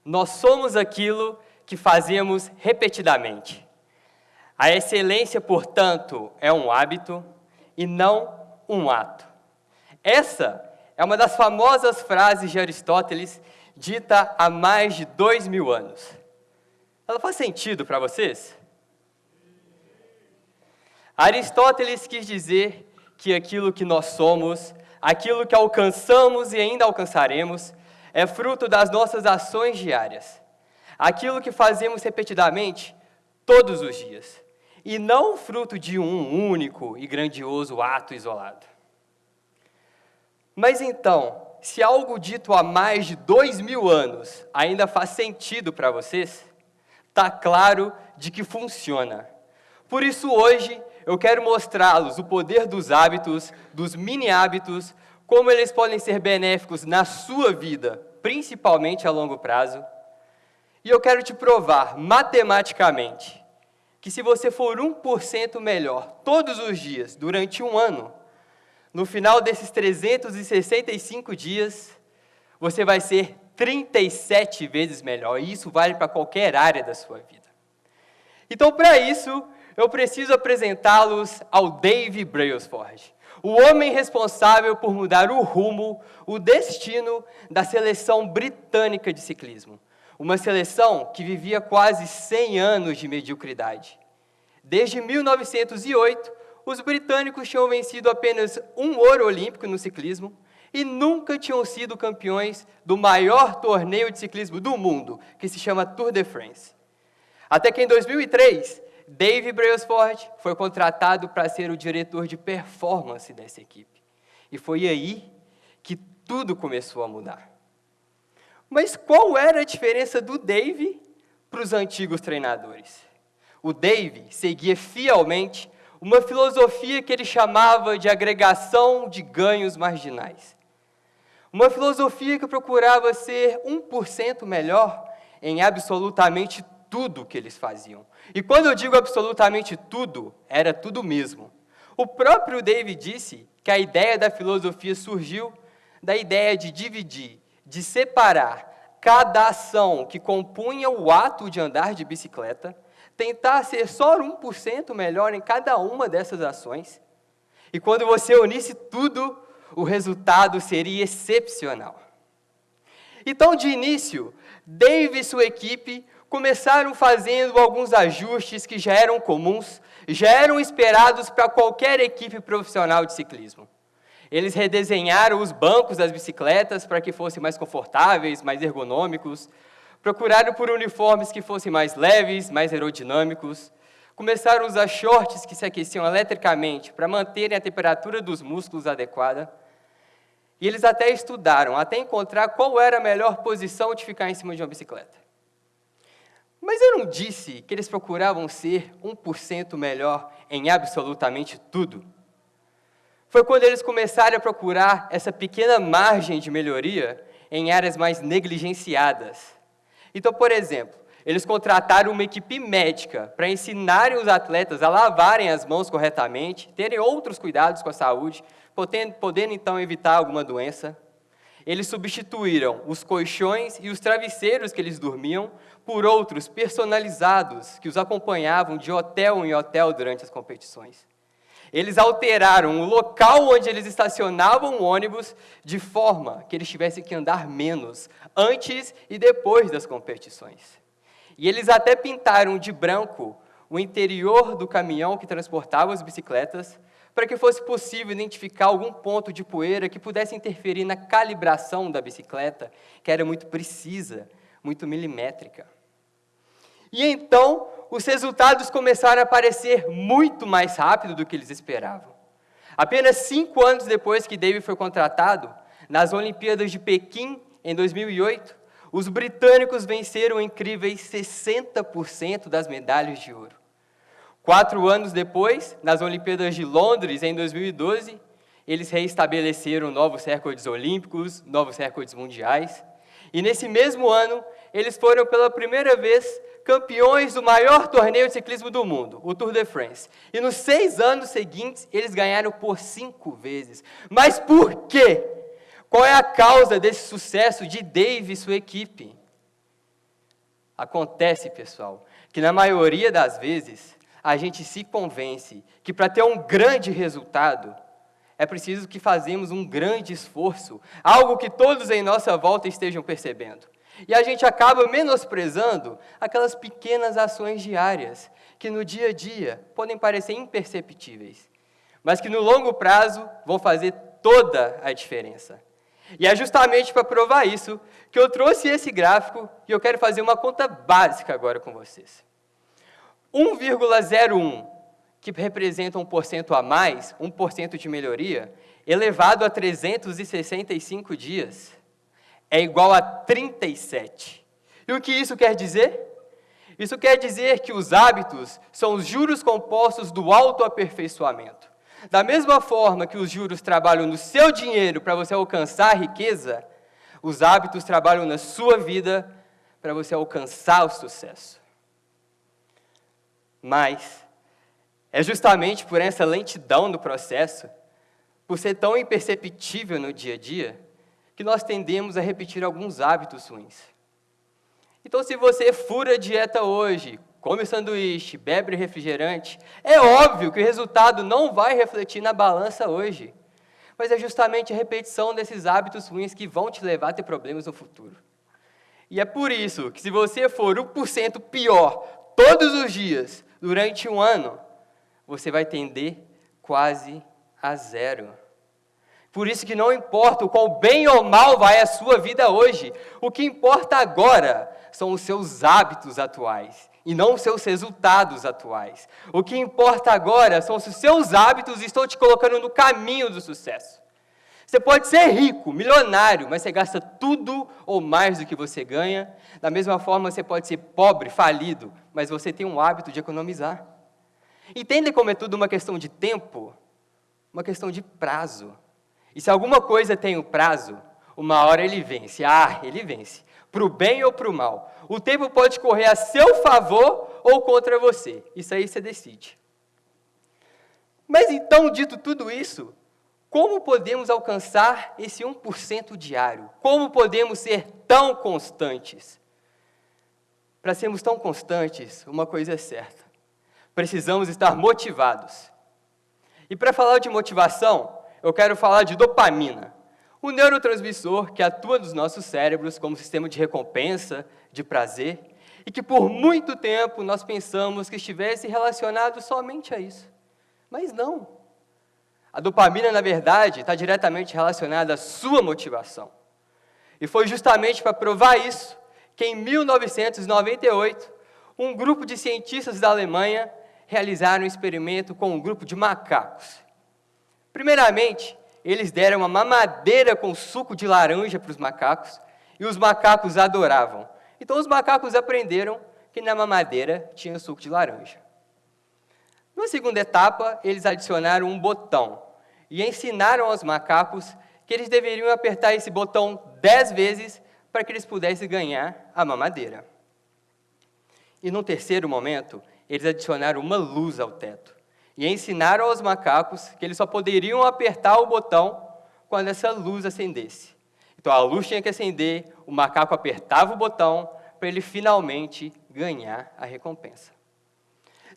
Nós somos aquilo que fazemos repetidamente. A excelência, portanto, é um hábito e não um ato. Essa é uma das famosas frases de Aristóteles, dita há mais de 2000 anos. Ela faz sentido para vocês? Aristóteles quis dizer que aquilo que nós somos, aquilo que alcançamos e ainda alcançaremos, é fruto das nossas ações diárias. Aquilo que fazemos repetidamente, todos os dias. E não fruto de um único e grandioso ato isolado. Mas então, se algo dito há mais de 2000 anos ainda faz sentido para vocês, está claro de que funciona. Por isso hoje eu quero mostrá-los o poder dos hábitos, dos mini-hábitos, como eles podem ser benéficos na sua vida, principalmente a longo prazo. E eu quero te provar matematicamente que se você for 1% melhor todos os dias durante um ano, no final desses 365 dias, você vai ser 37 vezes melhor. E isso vale para qualquer área da sua vida. Então, para isso, eu preciso apresentá-los ao Dave Brailsford, o homem responsável por mudar o rumo, o destino da seleção britânica de ciclismo. Uma seleção que vivia quase 100 anos de mediocridade. Desde 1908, os britânicos tinham vencido apenas um ouro olímpico no ciclismo e nunca tinham sido campeões do maior torneio de ciclismo do mundo, que se chama Tour de France. Até que em 2003, Dave Brailsford foi contratado para ser o diretor de performance dessa equipe. E foi aí que tudo começou a mudar. Mas qual era a diferença do Dave para os antigos treinadores? O Dave seguia fielmente uma filosofia que ele chamava de agregação de ganhos marginais. Uma filosofia que procurava ser 1% melhor em absolutamente tudo que eles faziam. E quando eu digo absolutamente tudo, era tudo mesmo. O próprio Dave disse que a ideia da filosofia surgiu da ideia de dividir, de separar cada ação que compunha o ato de andar de bicicleta, tentar ser só 1% melhor em cada uma dessas ações. E quando você unisse tudo, o resultado seria excepcional. Então, de início, Dave e sua equipe começaram fazendo alguns ajustes que já eram comuns, já eram esperados para qualquer equipe profissional de ciclismo. Eles redesenharam os bancos das bicicletas para que fossem mais confortáveis, mais ergonômicos, procuraram por uniformes que fossem mais leves, mais aerodinâmicos, começaram a usar shorts que se aqueciam eletricamente para manterem a temperatura dos músculos adequada, e eles até estudaram, até encontrar qual era a melhor posição de ficar em cima de uma bicicleta. Mas eu não disse que eles procuravam ser 1% melhor em absolutamente tudo. Foi quando eles começaram a procurar essa pequena margem de melhoria em áreas mais negligenciadas. Então, por exemplo, eles contrataram uma equipe médica para ensinarem os atletas a lavarem as mãos corretamente, terem outros cuidados com a saúde, podendo então evitar alguma doença. Eles substituíram os colchões e os travesseiros que eles dormiam por outros personalizados que os acompanhavam de hotel em hotel durante as competições. Eles alteraram o local onde eles estacionavam o ônibus de forma que eles tivessem que andar menos antes e depois das competições. E eles até pintaram de branco o interior do caminhão que transportava as bicicletas para que fosse possível identificar algum ponto de poeira que pudesse interferir na calibração da bicicleta, que era muito precisa, muito milimétrica. E então, os resultados começaram a aparecer muito mais rápido do que eles esperavam. Apenas 5 anos depois que Dave foi contratado, nas Olimpíadas de Pequim, em 2008, os britânicos venceram incríveis 60% das medalhas de ouro. 4 anos depois, nas Olimpíadas de Londres, em 2012, eles reestabeleceram novos recordes olímpicos, novos recordes mundiais. E nesse mesmo ano, eles foram pela primeira vez campeões do maior torneio de ciclismo do mundo, o Tour de France. E nos 6 anos seguintes, eles ganharam por 5 vezes. Mas por quê? Qual é a causa desse sucesso de Dave e sua equipe? Acontece, pessoal, que na maioria das vezes a gente se convence que para ter um grande resultado é preciso que fazemos um grande esforço, algo que todos em nossa volta estejam percebendo. E a gente acaba menosprezando aquelas pequenas ações diárias que no dia a dia podem parecer imperceptíveis, mas que no longo prazo vão fazer toda a diferença. E é justamente para provar isso que eu trouxe esse gráfico e eu quero fazer uma conta básica agora com vocês. 1,01, que representa 1% a mais, 1% de melhoria, elevado a 365 dias, é igual a 37. E o que isso quer dizer? Isso quer dizer que os hábitos são os juros compostos do autoaperfeiçoamento. Da mesma forma que os juros trabalham no seu dinheiro para você alcançar a riqueza, os hábitos trabalham na sua vida para você alcançar o sucesso. Mas é justamente por essa lentidão do processo, por ser tão imperceptível no dia a dia, que nós tendemos a repetir alguns hábitos ruins. Então, se você fura a dieta hoje, come sanduíche, bebe refrigerante, é óbvio que o resultado não vai refletir na balança hoje. Mas é justamente a repetição desses hábitos ruins que vão te levar a ter problemas no futuro. E é por isso que se você for 1% pior todos os dias, durante um ano, você vai tender quase a zero. Por isso que não importa o quão bem ou mal vai a sua vida hoje, o que importa agora são os seus hábitos atuais, e não os seus resultados atuais. O que importa agora são se os seus hábitos estão te colocando no caminho do sucesso. Você pode ser rico, milionário, mas você gasta tudo ou mais do que você ganha. Da mesma forma, você pode ser pobre, falido, mas você tem um hábito de economizar. Entendem como é tudo uma questão de tempo? Uma questão de prazo. E se alguma coisa tem um prazo, uma hora ele vence. Ele vence. Para o bem ou para o mal. O tempo pode correr a seu favor ou contra você. Isso aí você decide. Mas então, dito tudo isso, como podemos alcançar esse 1% diário? Como podemos ser tão constantes? Para sermos tão constantes, uma coisa é certa. Precisamos estar motivados. E para falar de motivação, eu quero falar de dopamina, o neurotransmissor que atua nos nossos cérebros como sistema de recompensa, de prazer, e que por muito tempo nós pensamos que estivesse relacionado somente a isso. Mas não. A dopamina, na verdade, está diretamente relacionada à sua motivação. E foi justamente para provar isso que em 1998, um grupo de cientistas da Alemanha realizaram um experimento com um grupo de macacos. Primeiramente, eles deram uma mamadeira com suco de laranja para os macacos, e os macacos adoravam. Então, os macacos aprenderam que na mamadeira tinha suco de laranja. Na segunda etapa, eles adicionaram um botão, e ensinaram aos macacos que eles deveriam apertar esse botão 10 vezes para que eles pudessem ganhar a mamadeira. E no terceiro momento, eles adicionaram uma luz ao teto. E ensinaram aos macacos que eles só poderiam apertar o botão quando essa luz acendesse. Então a luz tinha que acender, o macaco apertava o botão para ele finalmente ganhar a recompensa.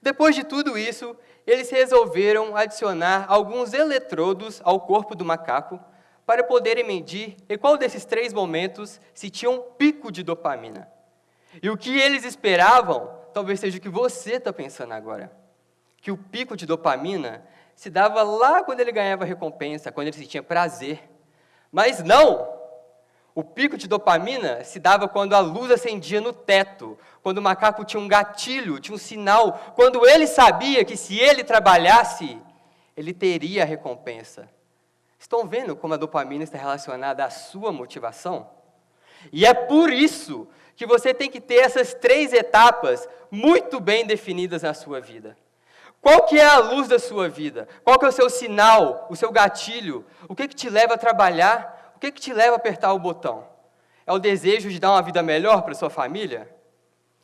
Depois de tudo isso, eles resolveram adicionar alguns eletrodos ao corpo do macaco para poderem medir em qual desses 3 momentos se tinha um pico de dopamina. E o que eles esperavam, talvez seja o que você está pensando agora. Que o pico de dopamina se dava lá quando ele ganhava recompensa, quando ele sentia prazer. Mas não! O pico de dopamina se dava quando a luz acendia no teto, quando o macaco tinha um gatilho, tinha um sinal, quando ele sabia que se ele trabalhasse, ele teria a recompensa. Estão vendo como a dopamina está relacionada à sua motivação? E é por isso que você tem que ter essas 3 etapas muito bem definidas na sua vida. Qual que é a luz da sua vida? Qual que é o seu sinal, o seu gatilho? O que te leva a trabalhar? O que te leva a apertar o botão? É o desejo de dar uma vida melhor para a sua família?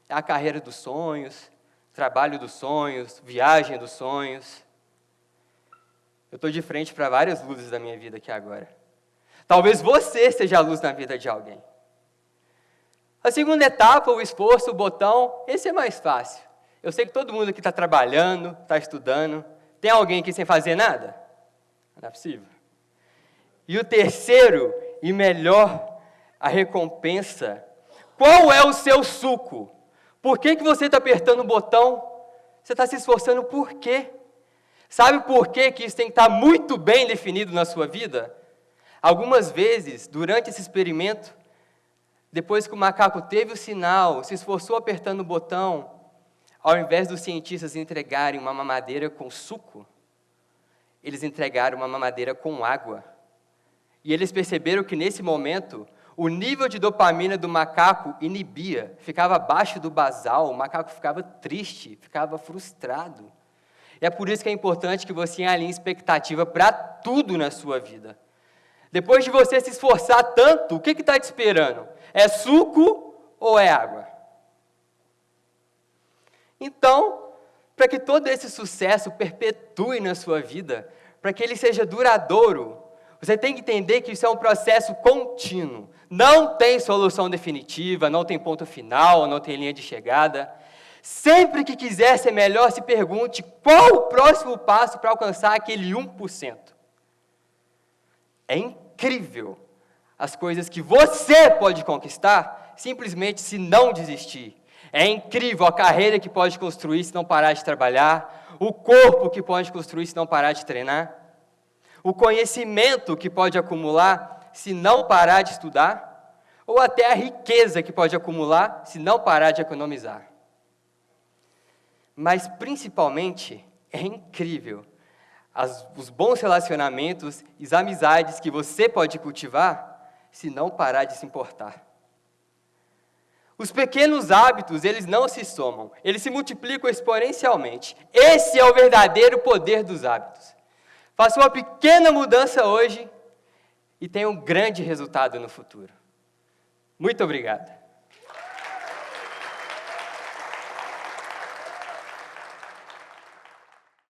É a carreira dos sonhos, trabalho dos sonhos, viagem dos sonhos? Eu estou de frente para várias luzes da minha vida aqui agora. Talvez você seja a luz na vida de alguém. A segunda etapa, o esforço, o botão, esse é mais fácil. Eu sei que todo mundo aqui está trabalhando, está estudando. Tem alguém aqui sem fazer nada? Não é possível. E o terceiro, e melhor, a recompensa. Qual é o seu suco? Por que você está apertando o botão? Você está se esforçando por quê? Sabe por quê que isso tem que estar muito bem definido na sua vida? Algumas vezes, durante esse experimento, depois que o macaco teve o sinal, se esforçou apertando o botão, ao invés dos cientistas entregarem uma mamadeira com suco, eles entregaram uma mamadeira com água. E eles perceberam que, nesse momento, o nível de dopamina do macaco inibia, ficava abaixo do basal, o macaco ficava triste, ficava frustrado. E é por isso que é importante que você alinhe expectativa para tudo na sua vida. Depois de você se esforçar tanto, o que está te esperando? É suco ou é água? Então, para que todo esse sucesso perpetue na sua vida, para que ele seja duradouro, você tem que entender que isso é um processo contínuo. Não tem solução definitiva, não tem ponto final, não tem linha de chegada. Sempre que quiser ser melhor, se pergunte qual o próximo passo para alcançar aquele 1%. É incrível as coisas que você pode conquistar simplesmente se não desistir. É incrível a carreira que pode construir se não parar de trabalhar, o corpo que pode construir se não parar de treinar, o conhecimento que pode acumular se não parar de estudar, ou até a riqueza que pode acumular se não parar de economizar. Mas, principalmente, é incrível os bons relacionamentos e as amizades que você pode cultivar se não parar de se importar. Os pequenos hábitos, eles não se somam, eles se multiplicam exponencialmente. Esse é o verdadeiro poder dos hábitos. Faça uma pequena mudança hoje e tenha um grande resultado no futuro. Muito obrigado.